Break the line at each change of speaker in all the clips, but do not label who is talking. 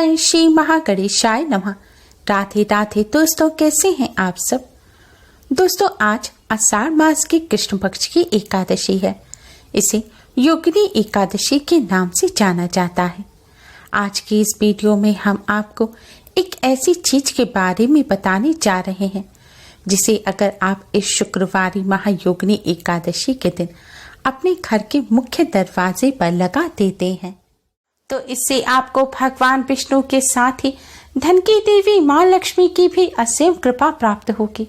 जय श्री महागणेशाय नमः। राधे राधे दोस्तों, कैसे हैं आप सब। दोस्तों, आज आषाढ़ मास की कृष्ण पक्ष की एकादशी है। इसे योगिनी एकादशी के नाम से जाना जाता है। आज की इस वीडियो में हम आपको एक ऐसी चीज के बारे में बताने जा रहे हैं जिसे अगर आप इस शुक्रवारी महायोगिनी एकादशी के दिन अपने घर के मुख्य दरवाजे पर लगा देते हैं तो इससे आपको भगवान विष्णु के साथ ही धन की देवी मां लक्ष्मी की भी असीम कृपा प्राप्त होगी।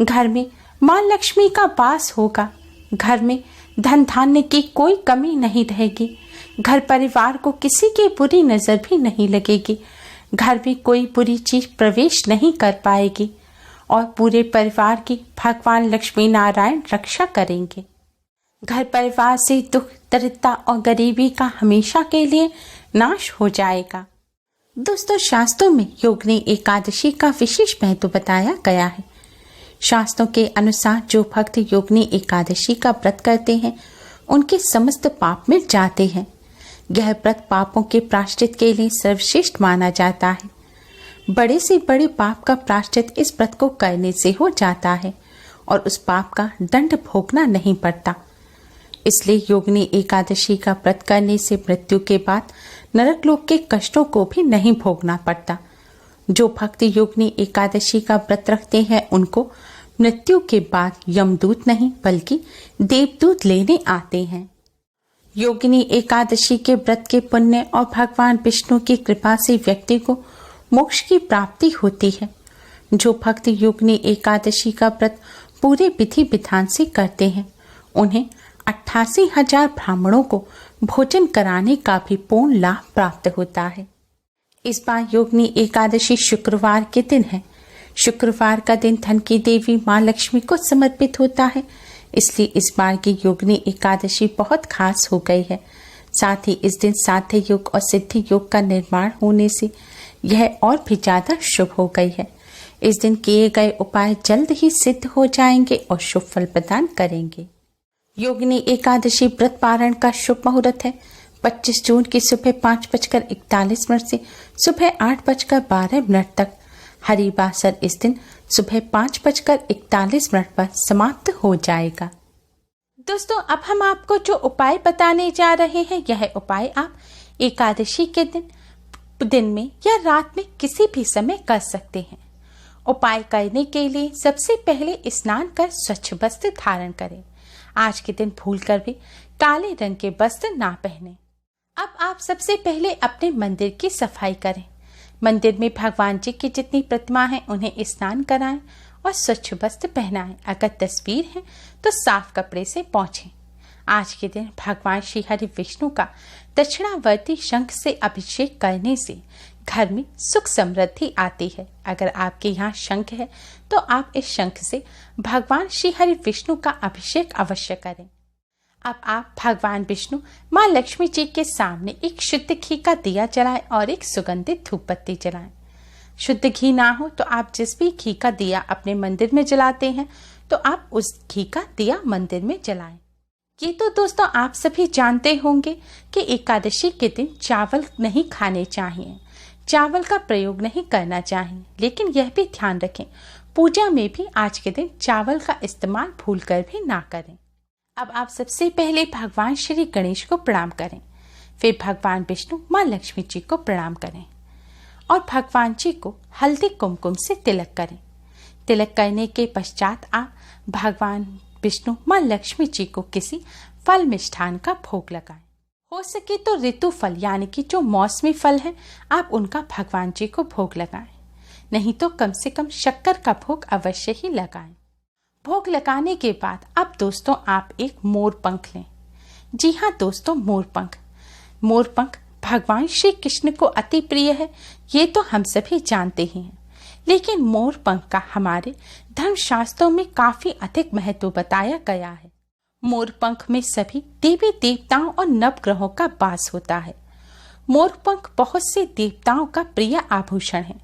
घर में मां लक्ष्मी का वास होगा। घर में धन धान्य की कोई कमी नहीं रहेगी। घर परिवार को किसी की बुरी नजर भी नहीं लगेगी। घर में कोई बुरी चीज प्रवेश नहीं कर पाएगी और पूरे परिवार की भगवान लक्ष्मी नारायण रक्षा करेंगे। घर परिवार से दुख, दरिद्रता और गरीबी का हमेशा के लिए नाश हो जाएगा। दोस्तों, शास्त्रों में योगिनी एकादशी का विशेष महत्व बताया गया है। शास्त्रों के अनुसार जो भक्त योगिनी एकादशी का व्रत करते हैं उनके समस्त पाप मिट जाते हैं। यह व्रत पापों के प्रायश्चित के लिए सर्वश्रेष्ठ माना जाता है। बड़े से बड़े पाप का प्रायश्चित इस व्रत को करने से हो जाता है और उस पाप का दंड भोगना नहीं पड़ता। इसलिए योगिनी एकादशी का व्रत करने से मृत्यु के बाद नरक लोक के कष्टों को भी नहीं भोगना पड़ता। जो भक्त योगिनी एकादशी का व्रत रखते हैं उनको मृत्यु के बाद यमदूत नहीं बल्कि देवदूत लेने आते हैं। योगिनी एकादशी के व्रत के पुण्य और भगवान विष्णु की कृपा से व्यक्ति को मोक्ष की प्राप्ति होती है। जो भक्त योगिनी एकादशी का व्रत पूरे विधि विधान से करते हैं उन्हें 88,000 ब्राह्मणों को भोजन कराने का भी पूर्ण लाभ प्राप्त होता है। इस बार योगिनी एकादशी शुक्रवार के दिन है। शुक्रवार का दिन धन की देवी मां लक्ष्मी को समर्पित होता है, इसलिए इस बार की योगिनी एकादशी बहुत खास हो गई है। साथ ही इस दिन साध्य योग और सिद्धि योग का निर्माण होने से यह और भी ज्यादा शुभ हो गई है। इस दिन किए गए उपाय जल्द ही सिद्ध हो जाएंगे और शुभ फल प्रदान करेंगे। योगिनी एकादशी व्रत पारण का शुभ मुहूर्त है 25 जून की सुबह 5:41 से सुबह 8:12 तक। हरिवासर इस दिन सुबह 5:41 पर समाप्त हो जाएगा। दोस्तों, अब हम आपको जो उपाय बताने जा रहे हैं यह उपाय आप एकादशी के दिन में या रात में किसी भी समय कर सकते हैं। उपाय करने के लिए सबसे पहले स्नान कर स्वच्छ वस्त्र धारण करें। आज के दिन भूलकर भी काले रंग के वस्त्र ना पहने। अब आप सबसे पहले अपने मंदिर की सफाई करें। मंदिर में भगवान जी की जितनी प्रतिमा है उन्हें स्नान कराएं और स्वच्छ वस्त्र पहनाएं। अगर तस्वीर है तो साफ कपड़े से पोंछें। आज के दिन भगवान श्री हरि विष्णु का दक्षिणावर्ती शंख से अभिषेक करने से घर में सुख समृद्धि आती है। अगर आपके यहाँ शंख है तो आप इस शंख से भगवान श्री हरि विष्णु का अभिषेक अवश्य करें। अब आप भगवान विष्णु मां लक्ष्मी जी के सामने एक शुद्ध घी का दिया जलाएं और एक सुगंधित धूप बत्ती जलाएं। शुद्ध घी ना हो तो आप जिस भी घी का दिया अपने मंदिर में जलाते हैं तो आप उस घी का दिया मंदिर में जलाएं। ये तो दोस्तों आप सभी जानते होंगे कि एकादशी के दिन चावल नहीं खाने चाहिए, चावल का प्रयोग नहीं करना चाहिए। लेकिन यह भी ध्यान रखें पूजा में भी आज के दिन चावल का इस्तेमाल भूलकर भी ना करें। अब आप सबसे पहले भगवान श्री गणेश को प्रणाम करें, फिर भगवान विष्णु मां लक्ष्मी जी को प्रणाम करें और भगवान जी को हल्दी कुमकुम से तिलक करें। तिलक करने के पश्चात आप भगवान विष्णु मां लक्ष्मी जी को किसी फल मिष्ठान का भोग लगाएं। हो सके तो ऋतु फल यानी कि जो मौसमी फल है आप उनका भगवान जी को भोग लगाएं, नहीं तो कम से कम शक्कर का भोग अवश्य ही लगाएं। भोग लगाने के बाद अब दोस्तों आप एक मोर पंख लें। जी हाँ दोस्तों, मोर पंख भगवान श्री कृष्ण को अति प्रिय है, ये तो हम सभी जानते ही हैं। लेकिन मोर पंख का हमारे धर्मशास्त्रों में काफी अधिक महत्व बताया गया है। मोर पंख में सभी देवी देवताओं और नवग्रहों का वास होता है। मोर पंख बहुत से देवताओं का प्रिय आभूषण है।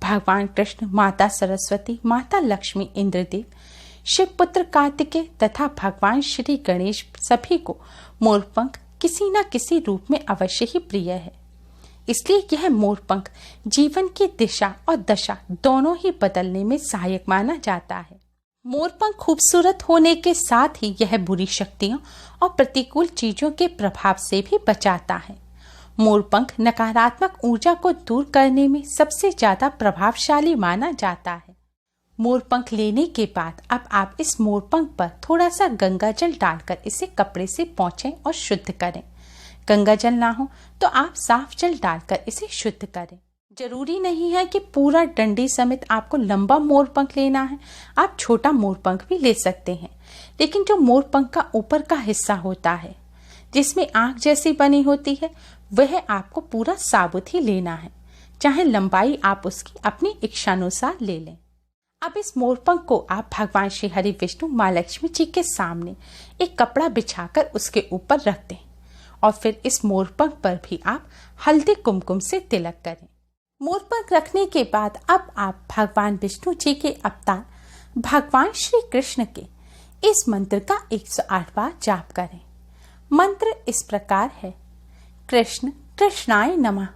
भगवान कृष्ण, माता सरस्वती, माता लक्ष्मी, इंद्रदेव, शिव पुत्र कार्तिकेय तथा भगवान श्री गणेश सभी को मोर पंख किसी न किसी रूप में अवश्य ही प्रिय है। इसलिए यह मोरपंख जीवन की दिशा और दशा दोनों ही बदलने में सहायक माना जाता है। मोरपंख खूबसूरत होने के साथ ही यह बुरी शक्तियों और प्रतिकूल चीजों के प्रभाव से भी बचाता है। मोरपंख नकारात्मक ऊर्जा को दूर करने में सबसे ज्यादा प्रभावशाली माना जाता है। मोरपंख लेने के बाद अब आप इस मोरपंख पर थोड़ा सा गंगा जल डालकर इसे कपड़े से पोंछें और शुद्ध करें। गंगा जल ना हो तो आप साफ जल डालकर इसे शुद्ध करें। जरूरी नहीं है कि पूरा डंडी समेत आपको लंबा मोरपंख लेना है, आप छोटा मोरपंख भी ले सकते हैं। लेकिन जो मोरपंख का ऊपर का हिस्सा होता है जिसमें आंख जैसी बनी होती है वह आपको पूरा साबुत ही लेना है, चाहे लंबाई आप उसकी अपनी इच्छानुसार ले लें। अब इस मोरपंख को आप भगवान श्री हरि विष्णु माँ लक्ष्मी जी के सामने एक कपड़ा बिछाकर उसके ऊपर रख दें और फिर इस मोरपंख पर भी आप हल्दी कुमकुम से तिलक करें। मोरपंख रखने के बाद अब आप भगवान विष्णु जी के अवतार भगवान श्री कृष्ण के इस मंत्र का 108 बार जाप करें। मंत्र इस प्रकार है, कृष्ण कृष्णाय नमः,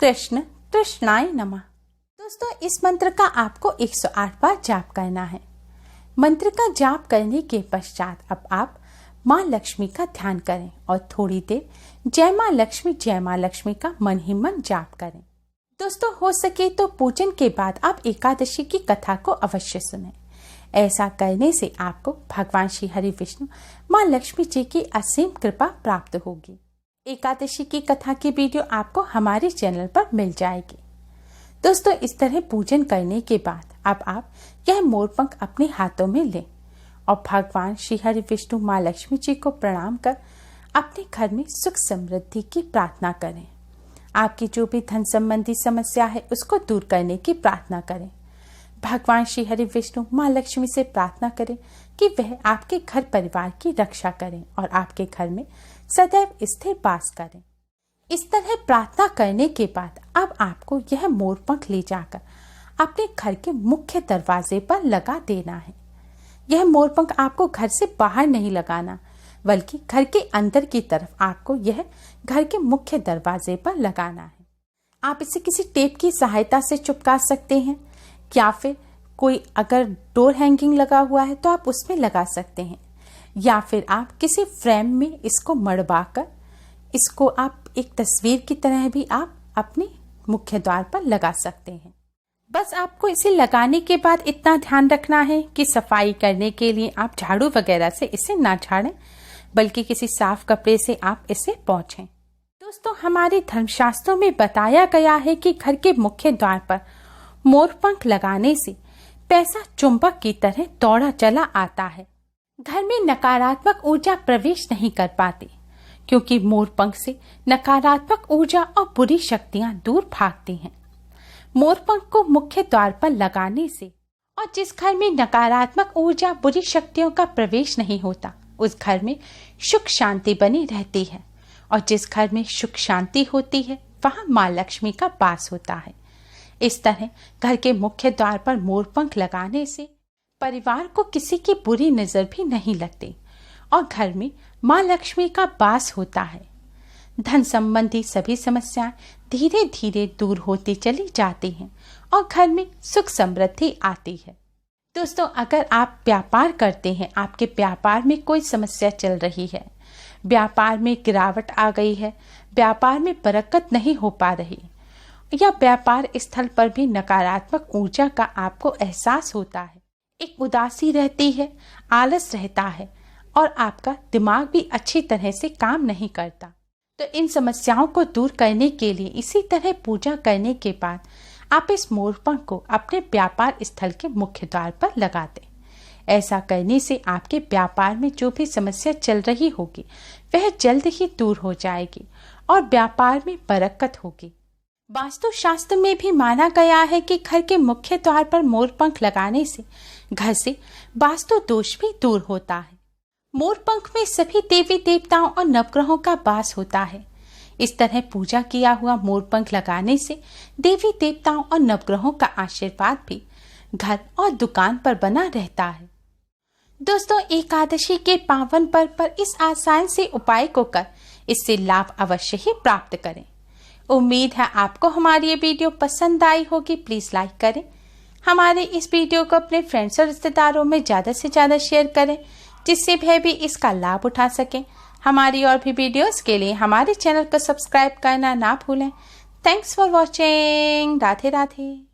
कृष्ण कृष्णाय नमः। दोस्तों इस मंत्र का आपको 108 बार जाप करना है। मंत्र का जाप करने के पश्चात अब आप माँ लक्ष्मी का ध्यान करें और थोड़ी देर जय माँ लक्ष्मी का मन ही मन जाप करें। दोस्तों हो सके तो पूजन के बाद आप एकादशी की कथा को अवश्य सुनें। ऐसा करने से आपको भगवान श्री हरि विष्णु माँ लक्ष्मी जी की असीम कृपा प्राप्त होगी। एकादशी की कथा की वीडियो आपको हमारे चैनल पर मिल जाएगी। दोस्तों इस तरह पूजन करने के बाद अब आप यह मोरपंख अपने हाथों में लें और भगवान श्री हरि विष्णु माँ लक्ष्मी जी को प्रणाम कर अपने घर में सुख समृद्धि की प्रार्थना करें। आपकी जो भी धन संबंधी समस्या है उसको दूर करने की प्रार्थना करें। भगवान श्री हरि विष्णु माँ लक्ष्मी से प्रार्थना करें कि वह आपके घर परिवार की रक्षा करें और आपके घर में सदैव स्थिर वास करें। इस तरह प्रार्थना करने के बाद अब आपको यह मोरपंख ले जाकर अपने घर के मुख्य दरवाजे पर लगा देना है। यह मोरपंख आपको घर से बाहर नहीं लगाना, बल्कि घर के अंदर की तरफ आपको यह घर के मुख्य दरवाजे पर लगाना है। आप इसे किसी टेप की सहायता से चिपका सकते हैं या फिर कोई अगर डोर हैंगिंग लगा हुआ है तो आप उसमें लगा सकते हैं, या फिर आप किसी फ्रेम में इसको मड़वाकर इसको आप एक तस्वीर की तरह भी आप अपने मुख्य द्वार पर लगा सकते हैं। बस आपको इसे लगाने के बाद इतना ध्यान रखना है कि सफाई करने के लिए आप झाड़ू वगैरह से इसे ना झाड़ें, बल्कि किसी साफ कपड़े से आप इसे पोंछें। दोस्तों हमारे धर्मशास्त्रों में बताया गया है कि घर के मुख्य द्वार पर मोरपंख लगाने से पैसा चुंबक की तरह दौड़ा चला आता है। घर में नकारात्मक ऊर्जा प्रवेश नहीं कर पाती, क्योंकि मोरपंख से नकारात्मक ऊर्जा और बुरी शक्तियां दूर भागती हैं। मोरपंख को मुख्य द्वार पर लगाने से और जिस घर में नकारात्मक ऊर्जा बुरी शक्तियों का प्रवेश नहीं होता उस घर में सुख शांति बनी रहती है, और जिस घर में सुख शांति होती है वहां माँ लक्ष्मी का वास होता है। इस तरह घर के मुख्य द्वार पर मोरपंख लगाने से परिवार को किसी की बुरी नजर भी नहीं लगती और घर में माँ लक्ष्मी का वास होता है। धन संबंधी सभी समस्याएं धीरे धीरे दूर होती चली जाती हैं और घर में सुख समृद्धि आती है। दोस्तों अगर आप व्यापार करते हैं, आपके व्यापार में कोई समस्या चल रही है, व्यापार में गिरावट आ गई है, व्यापार में बरकत नहीं हो पा रही, या व्यापार स्थल पर भी नकारात्मक ऊर्जा का आपको एहसास होता है, एक उदासी रहती है, आलस रहता है और आपका दिमाग भी अच्छी तरह से काम नहीं करता, तो इन समस्याओं को दूर करने के लिए इसी तरह पूजा करने के बाद आप इस मोरपंख को अपने व्यापार स्थल के मुख्य द्वार पर लगा दें। ऐसा करने से आपके व्यापार में जो भी समस्या चल रही होगी वह जल्द ही दूर हो जाएगी और व्यापार में बरकत होगी। वास्तु शास्त्र में भी माना गया है कि घर के मुख्य द्वार पर मोरपंख लगाने से घर से वास्तु दोष भी दूर होता है। मोरपंख में सभी देवी देवताओं और नवग्रहों का वास होता है। इस तरह पूजा किया हुआ मोरपंख लगाने से देवी देवताओं और नवग्रहों का आशीर्वाद भी घर और दुकान पर बना रहता है। दोस्तों एकादशी के पावन पर्व पर इस आसान से उपाय को कर इससे लाभ अवश्य ही प्राप्त करें। उम्मीद है आपको हमारी ये वीडियो पसंद आई होगी। प्लीज़ लाइक करें, हमारे इस वीडियो को अपने फ्रेंड्स और रिश्तेदारों में ज़्यादा से ज़्यादा शेयर करें, जिससे वह भी इसका लाभ उठा सकें। हमारी और भी वीडियोस के लिए हमारे चैनल को सब्सक्राइब करना ना भूलें। Thanks for watching. Radhe Radhe.